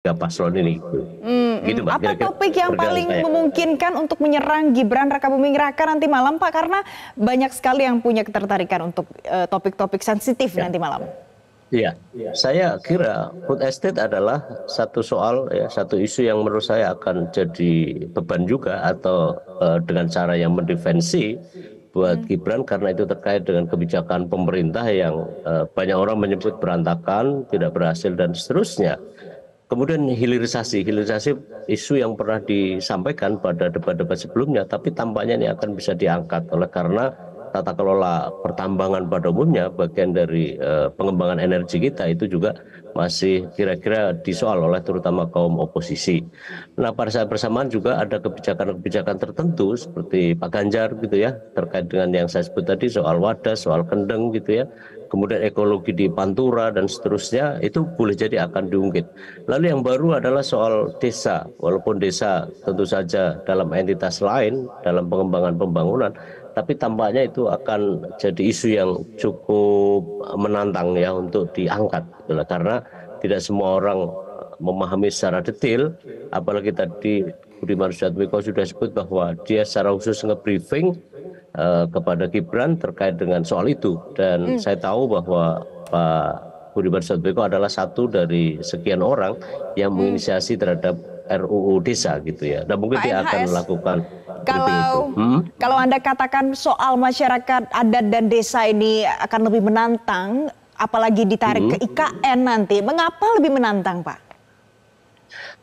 paslon ini. Gitu Mbak, Apa kira-kira topik yang perkiraan paling saya. memungkinkan untuk menyerang Gibran Rakabuming Raka nanti malam, Pak? Karena banyak sekali yang punya ketertarikan untuk topik-topik sensitif Ya. nanti malam. Iya, saya kira food estate adalah satu soal ya, satu isu yang menurut saya akan jadi beban juga atau dengan cara yang mendefensi buat Gibran karena itu terkait dengan kebijakan pemerintah yang banyak orang menyebut berantakan, tidak berhasil dan seterusnya. Kemudian hilirisasi isu yang pernah disampaikan pada debat-debat sebelumnya, tapi tampaknya ini akan bisa diangkat oleh karena tata kelola pertambangan pada umumnya, bagian dari pengembangan energi kita itu juga masih kira-kira disoal oleh terutama kaum oposisi. Nah, pada saat bersamaan juga ada kebijakan-kebijakan tertentu seperti Pak Ganjar gitu ya, terkait dengan yang saya sebut tadi soal wadas, soal kendeng gitu ya. Kemudian ekologi di Pantura dan seterusnya itu boleh jadi akan diungkit. Lalu yang baru adalah soal desa, walaupun desa tentu saja dalam entitas lain dalam pengembangan pembangunan, tapi tampaknya itu akan jadi isu yang cukup menantang ya untuk diangkat, gitu lah. Karena tidak semua orang memahami secara detail, apalagi tadi Budiman Sujatmiko sudah sebut bahwa dia secara khusus nge-briefing kepada Gibran terkait dengan soal itu, dan saya tahu bahwa Pak Budiman Sujatmiko adalah satu dari sekian orang yang menginisiasi terhadap RUU Desa gitu ya. Nah mungkin Pak dia akan NHS, melakukan briefing itu. kalau kalau Anda katakan soal masyarakat adat dan desa ini akan lebih menantang, apalagi ditarik ke Hmm. IKN nanti, mengapa lebih menantang, Pak?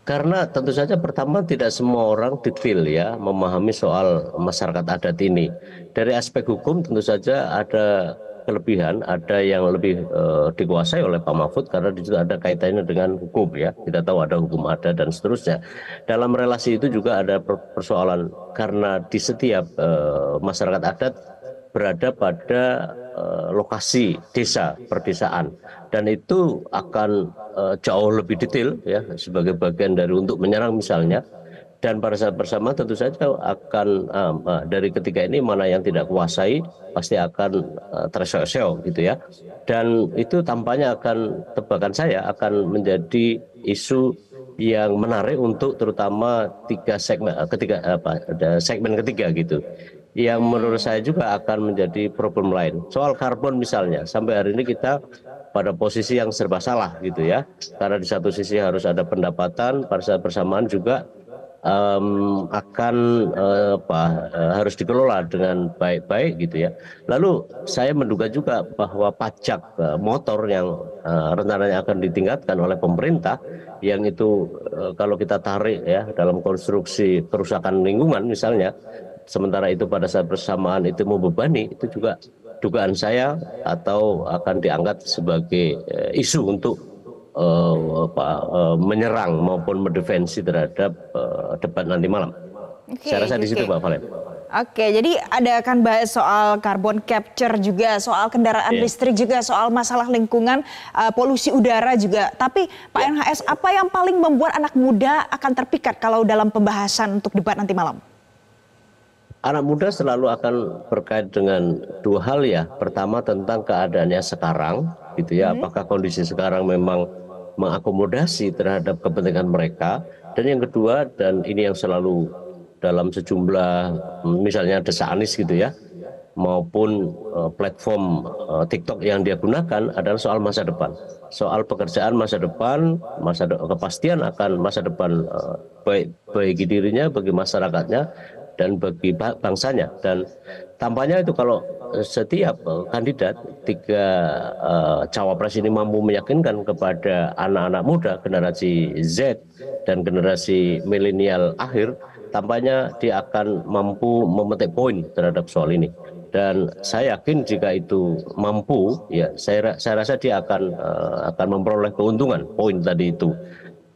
Karena tentu saja pertama tidak semua orang detail ya memahami soal masyarakat adat ini. Dari aspek hukum tentu saja ada kelebihan, ada yang lebih dikuasai oleh Pak Mahfud karena di situ ada kaitannya dengan hukum ya. Kita tahu ada hukum adat dan seterusnya. Dalam relasi itu juga ada persoalan karena di setiap masyarakat adat berada pada lokasi desa perdesaan dan itu akan jauh lebih detail ya sebagai bagian dari untuk menyerang misalnya, dan pada saat bersama tentu saja akan dari ketiga ini mana yang tidak kuasai pasti akan terseok-seok gitu ya, dan itu tampaknya akan, tebakan saya akan menjadi isu yang menarik untuk terutama tiga segmen ketiga apa ada segmen ketiga gitu yang menurut saya juga akan menjadi problem lain. Soal karbon misalnya, sampai hari ini kita pada posisi yang serba salah gitu ya. Karena di satu sisi harus ada pendapatan, pada saat bersamaan juga akan harus dikelola dengan baik-baik gitu ya. Lalu saya menduga juga bahwa pajak motor yang rencananya akan ditingkatkan oleh pemerintah, yang itu kalau kita tarik ya dalam konstruksi kerusakan lingkungan misalnya, sementara itu pada saat bersamaan itu membebani, itu juga dugaan saya atau akan diangkat sebagai isu untuk menyerang maupun mendefensi terhadap debat nanti malam. Saya Oke, rasa di situ oke. Pak Valen. Oke, jadi ada akan bahas soal carbon capture juga, soal kendaraan Ya, listrik juga, soal masalah lingkungan, polusi udara juga. Tapi Pak ya. NHS, apa yang paling membuat anak muda akan terpikat kalau dalam pembahasan untuk debat nanti malam? Anak muda selalu akan berkait dengan dua hal ya. Pertama tentang keadaannya sekarang, gitu ya. Apakah kondisi sekarang memang mengakomodasi terhadap kepentingan mereka. Dan yang kedua, dan ini yang selalu dalam sejumlah misalnya Desa Anies gitu ya, maupun platform TikTok yang dia gunakan adalah soal masa depan. Soal pekerjaan masa depan, kepastian akan masa depan baik bagi dirinya, bagi masyarakatnya, dan bagi bangsanya. Dan tampaknya itu kalau setiap kandidat tiga cawapres ini mampu meyakinkan kepada anak-anak muda generasi Z dan generasi milenial akhir, tampaknya dia akan mampu memetik poin terhadap soal ini. Dan saya yakin jika itu mampu, ya saya rasa dia akan memperoleh keuntungan poin tadi itu.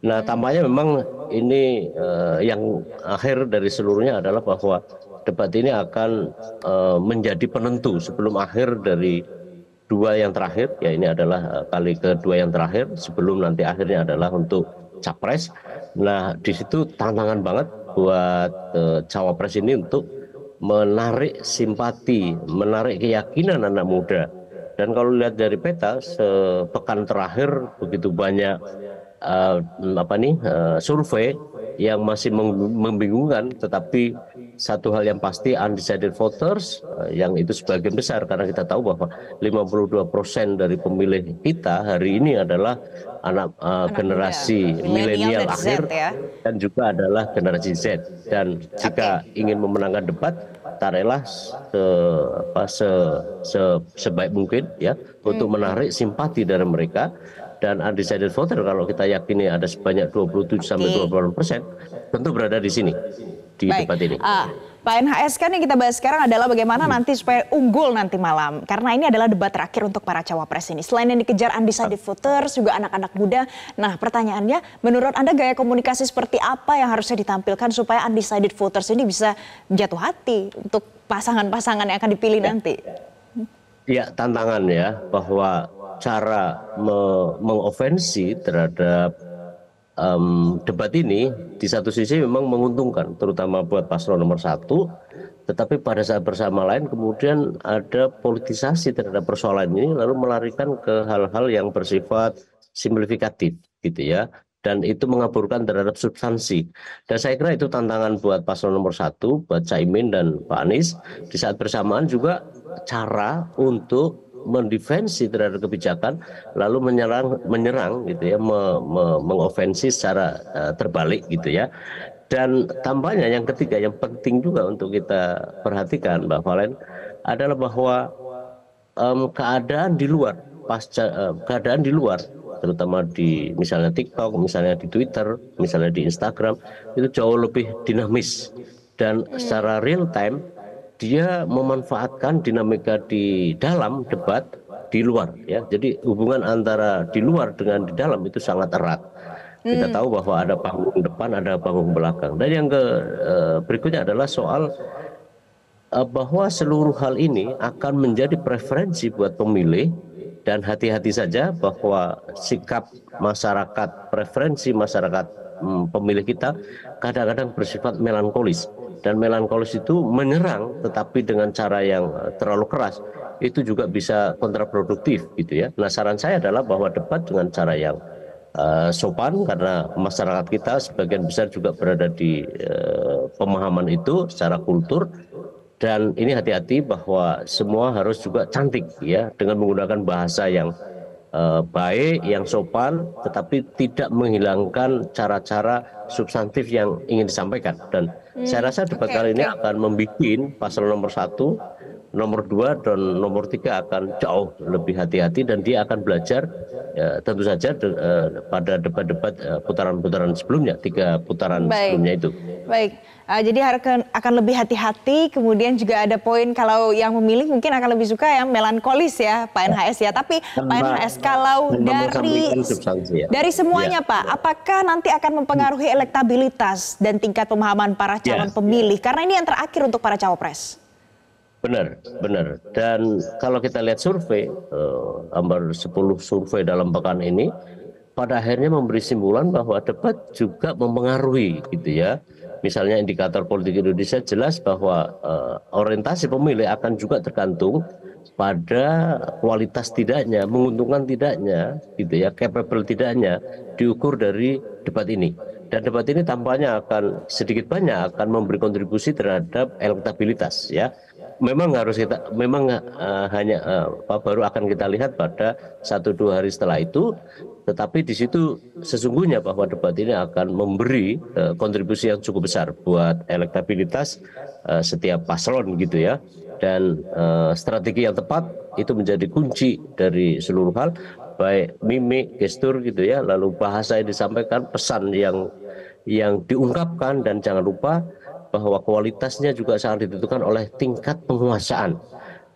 Nah, tampaknya memang ini yang akhir dari seluruhnya adalah bahwa debat ini akan menjadi penentu sebelum akhir dari dua yang terakhir, ya ini adalah kali kedua yang terakhir sebelum nanti akhirnya adalah untuk capres. Nah, di situ tantangan banget buat cawapres ini untuk menarik simpati, menarik keyakinan anak muda. Dan kalau lihat dari peta, sepekan terakhir begitu banyak survei yang masih membingungkan, tetapi satu hal yang pasti undecided voters yang itu sebagian besar, karena kita tahu bahwa 52% dari pemilih kita hari ini adalah anak Anak muda, generasi milenial milenial dan Z akhir ya. dan juga adalah generasi Z. Dan jika ingin memenangkan debat, taruhlah sebaik mungkin ya untuk menarik simpati dari mereka. Dan undecided voter kalau kita yakini ada sebanyak 27 sampai 28%, tentu berada di sini di Baik. debat ini. Pak NHS, kan yang kita bahas sekarang adalah bagaimana nanti supaya unggul nanti malam. Karena ini adalah debat terakhir untuk para cawapres ini. Selain yang dikejar undecided voters, juga anak-anak muda. Nah, pertanyaannya, menurut Anda gaya komunikasi seperti apa yang harusnya ditampilkan supaya undecided voters ini bisa jatuh hati untuk pasangan-pasangan yang akan dipilih nanti? Ya, tantangan ya, bahwa cara mengofensi terhadap debat ini di satu sisi memang menguntungkan, terutama buat paslon nomor 1, tetapi pada saat bersama lain kemudian ada politisasi terhadap persoalan ini, lalu melarikan ke hal-hal yang bersifat simplifikatif gitu ya, dan itu mengaburkan terhadap substansi. Dan saya kira itu tantangan buat paslon nomor 1, buat Caimin dan Pak Anies, di saat bersamaan juga cara untuk mendefensi terhadap kebijakan lalu menyerang gitu ya, mengofensi secara terbalik gitu ya. Dan tampaknya yang ketiga yang penting juga untuk kita perhatikan Mbak Valen adalah bahwa keadaan di luar keadaan di luar, terutama di misalnya TikTok, misalnya di Twitter, misalnya di Instagram, itu jauh lebih dinamis dan secara real time dia memanfaatkan dinamika di dalam debat di luar ya. Jadi hubungan antara di luar dengan di dalam itu sangat erat. Kita tahu bahwa ada panggung depan, ada panggung belakang. Dan yang berikutnya adalah soal bahwa seluruh hal ini akan menjadi preferensi buat pemilih, dan hati-hati saja bahwa sikap masyarakat, preferensi masyarakat pemilih kita kadang-kadang bersifat melankolis. Dan melankolis itu menyerang tetapi dengan cara yang terlalu keras, itu juga bisa kontraproduktif gitu ya. Nah, saran saya adalah bahwa debat dengan cara yang sopan, karena masyarakat kita sebagian besar juga berada di pemahaman itu secara kultur. Dan ini hati-hati bahwa semua harus juga cantik ya, dengan menggunakan bahasa yang baik, yang sopan, tetapi tidak menghilangkan cara-cara substantif yang ingin disampaikan. Dan saya rasa debat kali ini akan membuat paslon nomor 1, nomor 2, dan nomor 3 akan jauh lebih hati-hati, dan dia akan belajar ya, tentu saja pada debat-debat putaran-putaran sebelumnya, 3 putaran sebelumnya itu. Baik, jadi akan lebih hati-hati, kemudian juga ada poin kalau yang memilih mungkin akan lebih suka yang melankolis ya Pak NHS ya. Tapi Pak NHS, kalau dari semuanya Pak, apakah nanti akan mempengaruhi elektabilitas dan tingkat pemahaman para calon pemilih? Karena ini yang terakhir untuk para cawapres. Benar. Dan kalau kita lihat survei, hampir 10 survei dalam pekan ini, pada akhirnya memberi simpulan bahwa debat juga mempengaruhi gitu ya. Misalnya indikator politik Indonesia jelas bahwa orientasi pemilih akan juga tergantung pada kualitas tidaknya, menguntungkan tidaknya gitu ya, capable tidaknya diukur dari debat ini. Dan debat ini tampaknya akan sedikit banyak akan memberi kontribusi terhadap elektabilitas ya. Memang harus kita, baru akan kita lihat pada 1-2 hari setelah itu. Tetapi di situ sesungguhnya bahwa debat ini akan memberi kontribusi yang cukup besar buat elektabilitas setiap paslon gitu ya. Dan strategi yang tepat itu menjadi kunci dari seluruh hal, baik mimik, gestur gitu ya, lalu bahasa yang disampaikan, pesan yang diungkapkan, dan jangan lupa bahwa kualitasnya juga sangat ditentukan oleh tingkat penguasaan.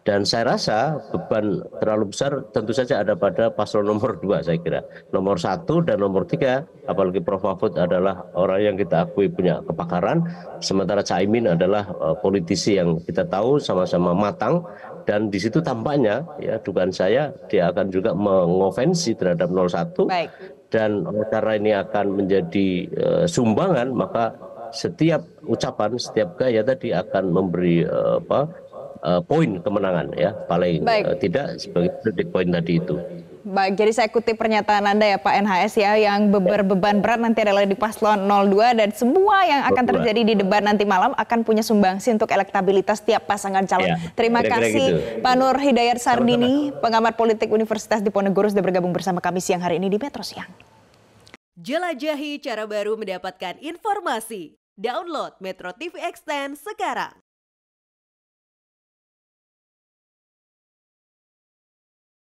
Dan saya rasa beban terlalu besar tentu saja ada pada paslon nomor 2 saya kira. Nomor 1 dan nomor 3, apalagi Prof. Mahfud adalah orang yang kita akui punya kepakaran, sementara Caimin adalah politisi yang kita tahu sama-sama matang, dan di situ tampaknya ya, dugaan saya dia akan juga mengofensi terhadap 01. Baik. Dan karena ini akan menjadi sumbangan, maka setiap ucapan, setiap gaya tadi akan memberi poin kemenangan ya, paling tidak sebagai predict point tadi itu. Baik, jadi saya kutip pernyataan Anda ya Pak NHS ya, yang berbeban berat nanti adalah di paslon 02 dan semua yang akan terjadi di debat nanti malam akan punya sumbangsi untuk elektabilitas tiap pasangan calon. Ya, Terima kira-kira kasih gitu. Pak Nur Hidayat Sardini, Sama-sama. pengamat politik Universitas Diponegoro sudah bergabung bersama kami siang hari ini di Metro Siang. Jelajahi cara baru mendapatkan informasi. Download Metro TV Extend sekarang.